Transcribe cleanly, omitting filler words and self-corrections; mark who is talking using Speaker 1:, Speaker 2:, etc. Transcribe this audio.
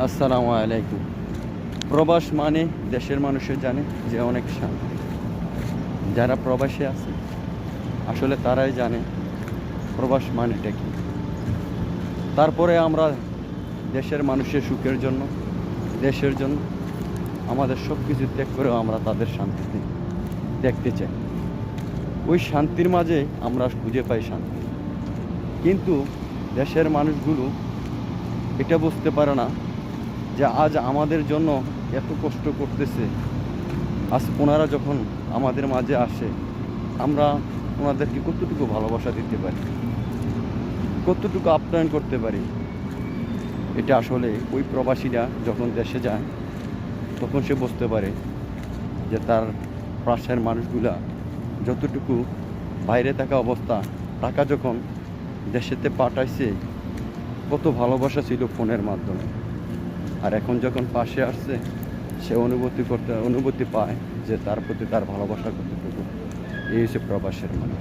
Speaker 1: আসসালামু আলাইকুম। প্রবাস মানে দেশের মানুষের জানে যে অনেক শান্তি। যারা প্রবাসে আছে আসলে তারাই জানে প্রবাস মানেটা কি। তারপরে আমরা দেশের মানুষের সুখের জন্য, দেশের জন্য আমাদের সব কিছু ত্যাগ করেও আমরা তাদের শান্তিতে দেখতে চাই। ওই শান্তির মাঝে আমরা খুঁজে পাই শান্তি। কিন্তু দেশের মানুষগুলো এটা বুঝতে পারে না যে আজ আমাদের জন্য এত কষ্ট করতেছে। আজ ওনারা যখন আমাদের মাঝে আসে, আমরা ওনাদেরকে কতটুকু ভালোবাসা দিতে পারি, কতটুকু আপ্যায়ন করতে পারি। এটা আসলে ওই প্রবাসীরা যখন দেশে যায় তখন সে বুঝতে পারে যে তার পাশের মানুষগুলা যতটুকু বাইরে থাকা অবস্থা, টাকা যখন দেশেতে পাঠাইছে কত ভালোবাসা ছিল ফোনের মাধ্যমে, আর এখন যখন পাশে আসছে সে অনুভূতি পায় যে তার প্রতি তার ভালোবাসা কতটুকু। এই হচ্ছে প্রবাসের মানে।